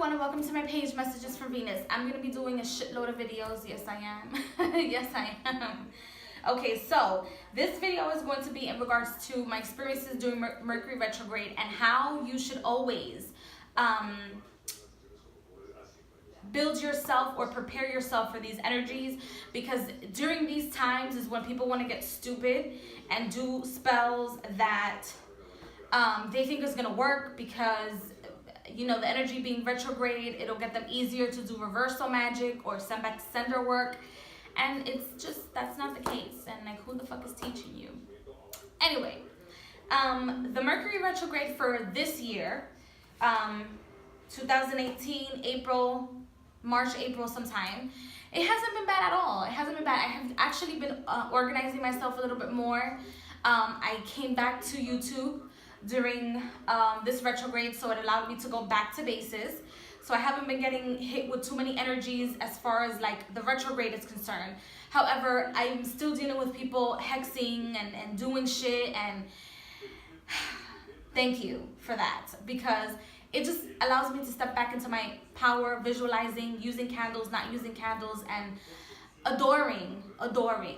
everyone, and welcome to my page, Messages from Venus. I'm going to be doing a shitload of videos. Yes, I am. Yes, I am. Okay, so this video is going to be in regards to my experiences during Mercury Retrograde and how you should always build yourself or prepare yourself for these energies, because during these times is when people want to get stupid and do spells that they think is going to work, because you know, the energy being retrograde, it'll get them easier to do reversal magic or send back to sender work, and it's just, that's not the case. And like, who the fuck is teaching you? Anyway, the Mercury retrograde for this year, 2018 April, March, April sometime, it hasn't been bad at all. It hasn't been bad. I have actually been organizing myself a little bit more. I came back to YouTube during this retrograde, so it allowed me to go back to bases. So I haven't been getting hit with too many energies as far as like the retrograde is concerned. However, I'm still dealing with people hexing and doing shit, and thank you for that, because it just allows me to step back into my power, visualizing, using candles, not using candles, and adoring,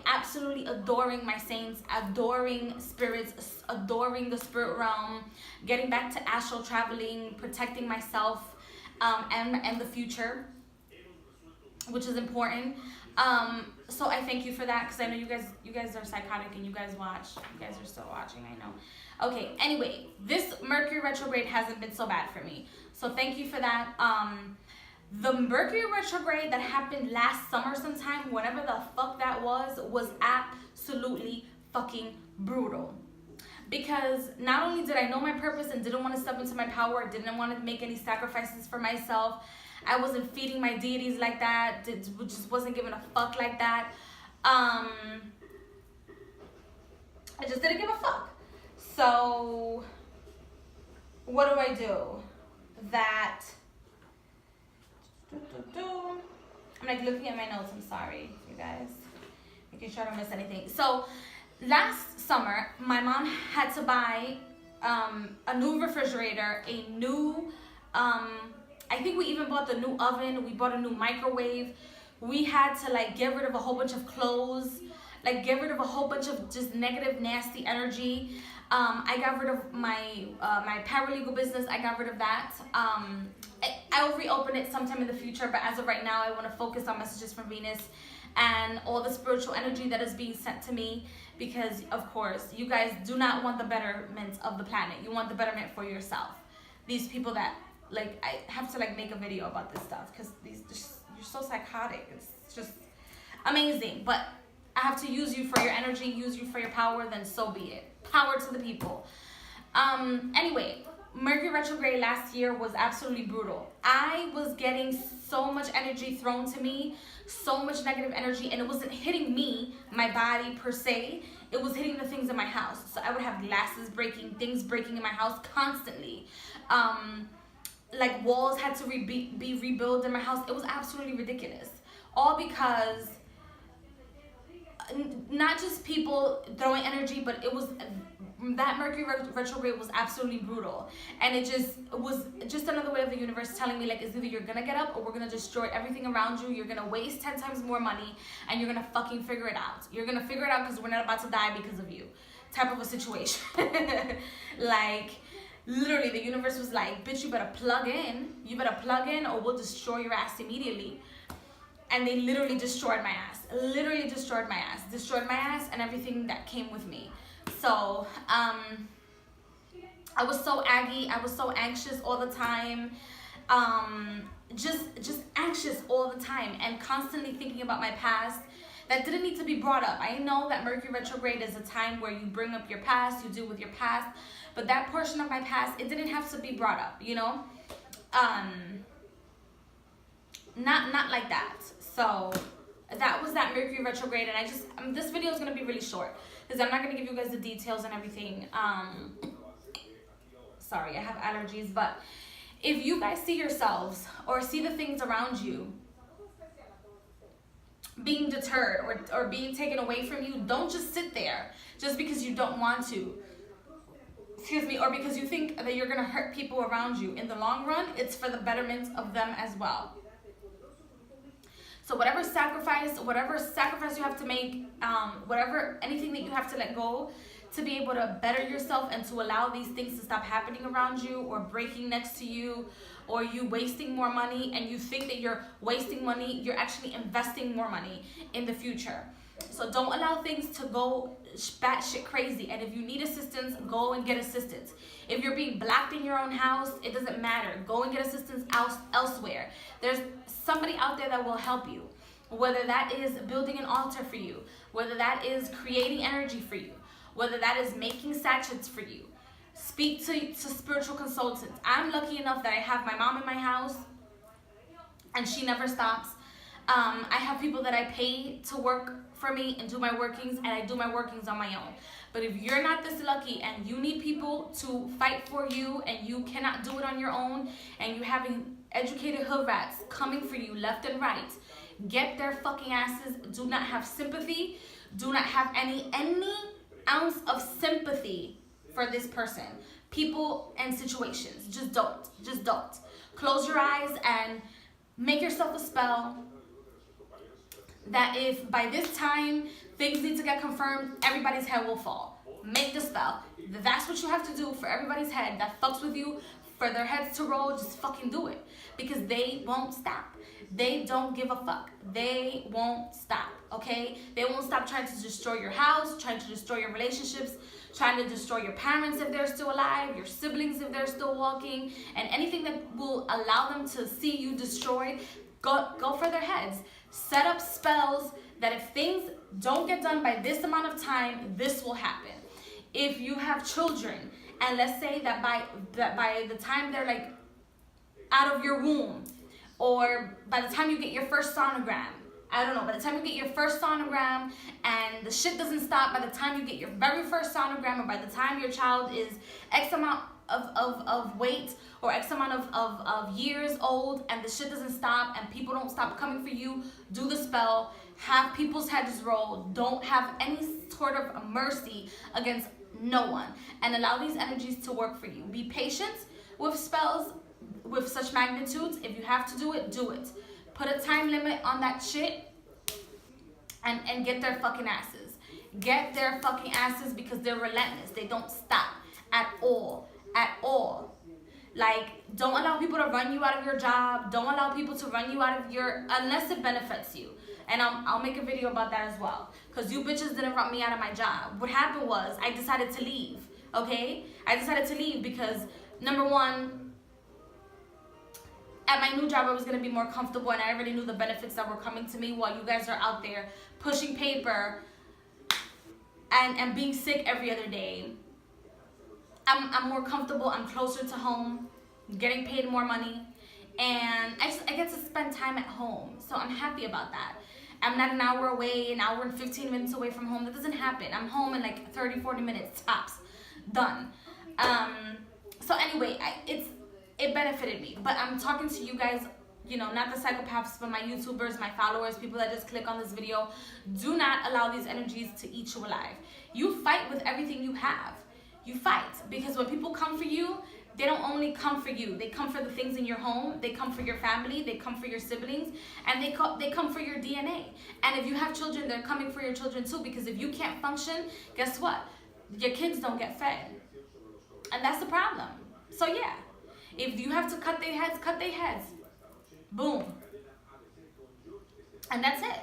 absolutely adoring my saints, adoring spirits, adoring the spirit realm, getting back to astral traveling, protecting myself and the future, which is important. So I thank you for that, because I know you guys are psychotic and you guys watch. You guys are still watching, I know. Okay, anyway, this Mercury retrograde hasn't been so bad for me, so thank you for that. The Mercury retrograde that happened last summer sometime, whenever the fuck that was absolutely fucking brutal. Because not only did I know my purpose and didn't want to step into my power, didn't want to make any sacrifices for myself, I wasn't feeding my deities like that, just wasn't giving a fuck like that. I just didn't give a fuck. So what do I do? I'm like looking at my notes, I'm sorry, you guys, making sure I don't miss anything. So last summer, my mom had to buy a new refrigerator, a new, I think we even bought the new oven, we bought a new microwave. We had to like get rid of a whole bunch of clothes, like get rid of a whole bunch of just negative, nasty energy. I got rid of my my paralegal business. I got rid of that. I'll reopen it sometime in the future, but as of right now, I want to focus on Messages from Venus and all the spiritual energy that is being sent to me, because of course you guys do not want the betterment of the planet. You want the betterment for yourself. These people that, like, I have to like make a video about this stuff, because you're so psychotic. It's just amazing. But I have to use you for your energy, use you for your power, then so be it. Power to the people. Anyway, Mercury retrograde last year was absolutely brutal. I was getting so much energy thrown to me, so much negative energy, and it wasn't hitting me, my body per se. It was hitting the things in my house. So I would have glasses breaking, things breaking in my house constantly. Like walls had to be rebuilt in my house. It was absolutely ridiculous. All because not just people throwing energy, but it was that Mercury retrograde was absolutely brutal, and it was just another way of the universe telling me, like, it's either you're gonna get up or we're gonna destroy everything around you. You're gonna waste 10 times more money, and you're gonna fucking figure it out. You're gonna figure it out because we're not about to die because of you, type of a situation. Like, literally, the universe was like, bitch, you better plug in. You better plug in, or we'll destroy your ass immediately. And they literally destroyed my ass. Literally destroyed my ass. Destroyed my ass and everything that came with me. So, I was so aggy. I was so anxious all the time. Just anxious all the time, and constantly thinking about my past that didn't need to be brought up. I know that Mercury retrograde is a time where you bring up your past, you deal with your past, but that portion of my past, it didn't have to be brought up, you know? Not like that. So that was that Mercury retrograde, and I just, this video is going to be really short, because I'm not going to give you guys the details and everything. Sorry, I have allergies, but if you guys see yourselves or see the things around you being deterred or being taken away from you, don't just sit there just because you don't want to. excuse me, or because you think that you're going to hurt people around you. In the long run, it's for the betterment of them as well. So whatever sacrifice you have to make, anything that you have to let go to be able to better yourself and to allow these things to stop happening around you, or breaking next to you, or you wasting more money, and you think that you're wasting money, you're actually investing more money in the future. So don't allow things to go batshit crazy. And if you need assistance, go and get assistance. If you're being blocked in your own house, it doesn't matter. Go and get assistance elsewhere. There's somebody out there that will help you. Whether that is building an altar for you, whether that is creating energy for you, whether that is making sachets for you. Speak to spiritual consultants. I'm lucky enough that I have my mom in my house, and she never stops. I have people that I pay to work for me and do my workings, and I do my workings on my own. But if you're not this lucky and you need people to fight for you, and you cannot do it on your own, and you having educated hood rats coming for you left and right, get their fucking asses. Do not have sympathy. Do not have any ounce of sympathy for this person, people, and situations. Just don't. Close your eyes and make yourself a spell that if by this time things need to get confirmed, everybody's head will fall. Make the spell. That's what you have to do for everybody's head that fucks with you, for their heads to roll. Just fucking do it, because they won't stop. They don't give a fuck. They won't stop, okay? They won't stop trying to destroy your house, trying to destroy your relationships, trying to destroy your parents if they're still alive, your siblings if they're still walking, and anything that will allow them to see you destroyed. Go for their heads. Set up spells that if things don't get done by this amount of time, this will happen. If you have children, and let's say that by the time they're like out of your womb, or by the time you get your first sonogram, I don't know, by the time you get your first sonogram and the shit doesn't stop, by the time you get your very first sonogram, or by the time your child is X amount of weight, or X amount of years old, and the shit doesn't stop, and people don't stop coming for you, do the spell, have people's heads roll, don't have any sort of mercy against no one, and allow these energies to work for you. Be patient with spells with such magnitudes. If you have to do it, do it. Put a time limit on that shit, and get their fucking asses. Get their fucking asses, because they're relentless. They don't stop at all. At all. Like, don't allow people to run you out of your job. Don't allow people to run you out of unless it benefits you. And I'll make a video about that as well. Because you bitches didn't run me out of my job. What happened was, I decided to leave. Okay? I decided to leave because, number one, at my new job, I was going to be more comfortable, and I already knew the benefits that were coming to me, while you guys are out there pushing paper and being sick every other day. I'm more comfortable. I'm closer to home, getting paid more money, and I get to spend time at home. So I'm happy about that. I'm not an hour away, an hour and 15 minutes away from home. That doesn't happen. I'm home in like 30, 40 minutes tops. Done. So anyway, it benefited me. But I'm talking to you guys, you know, not the psychopaths, but my YouTubers, my followers, people that just click on this video. Do not allow these energies to eat you alive. You fight with everything you have. You fight, because when people come for you, they don't only come for you. They come for the things in your home. They come for your family. They come for your siblings, and they come for your DNA. And if you have children, they're coming for your children too, because if you can't function, guess what? Your kids don't get fed, and that's the problem. So yeah, if you have to cut their heads. Boom. And that's it.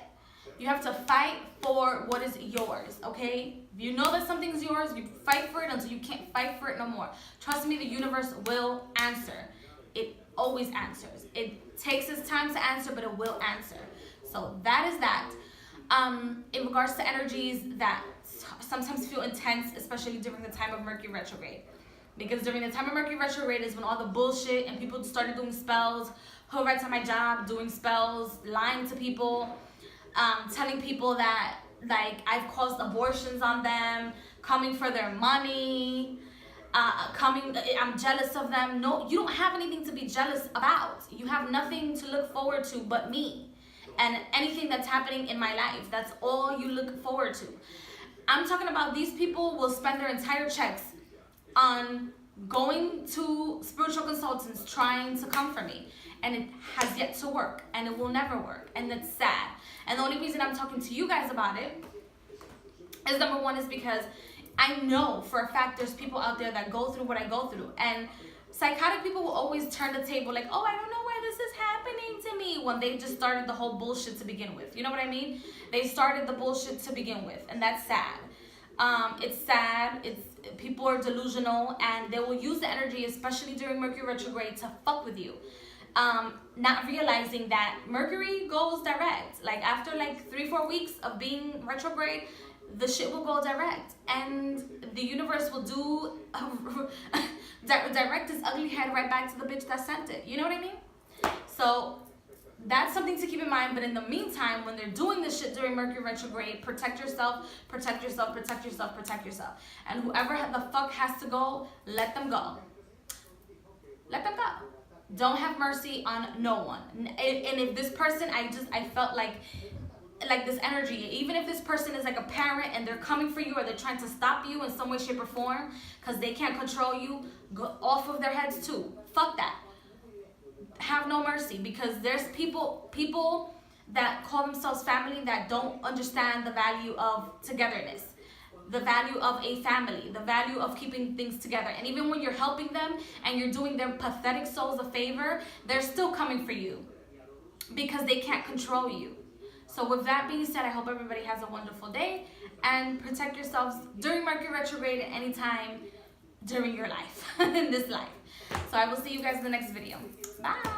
You have to fight for what is yours, okay? If you know that something's yours, you fight for it until you can't fight for it no more. Trust me, the universe will answer. It always answers. It takes its time to answer, but it will answer. So that is that. In regards to energies that sometimes feel intense, especially during the time of Mercury Retrograde. Because during the time of Mercury Retrograde is when all the bullshit and people started doing spells, who writes on my job, doing spells, lying to people, telling people that like I've caused abortions on them, coming for their money, I'm jealous of them. No, you don't have anything to be jealous about. You have nothing to look forward to but me and anything that's happening in my life. That's all you look forward to. I'm talking about these people will spend their entire checks on going to spiritual consultants trying to come for me, and it has yet to work, and it will never work, and that's sad. And the only reason I'm talking to you guys about it is, number one, is because I know for a fact there's people out there that go through what I go through, and psychotic people will always turn the table like, oh, I don't know why this is happening to me, when they just started the whole bullshit to begin with. You know what I mean? They started the bullshit to begin with, and that's sad. It's sad. People are delusional, and they will use the energy, especially during Mercury retrograde, to fuck with you. Not realizing that Mercury goes direct. Like after like 3-4 weeks of being retrograde, the shit will go direct, and the universe will do direct its ugly head right back to the bitch that sent it. You know what I mean? So that's something to keep in mind. But in the meantime, when they're doing this shit during Mercury retrograde, protect yourself, protect yourself, protect yourself, protect yourself. And whoever the fuck has to go, let them go. Let them go. Don't have mercy on no one. And if this person, I felt like this energy, even if this person is like a parent and they're coming for you, or they're trying to stop you in some way, shape, or form because they can't control you, go off of their heads too. Fuck that. Have no mercy, because there's people that call themselves family that don't understand the value of togetherness, the value of a family, the value of keeping things together. And even when you're helping them and you're doing their pathetic souls a favor, they're still coming for you because they can't control you. So with that being said, I hope everybody has a wonderful day, and protect yourselves during Mercury retrograde at any time during your life, in this life. So I will see you guys in the next video. Bye.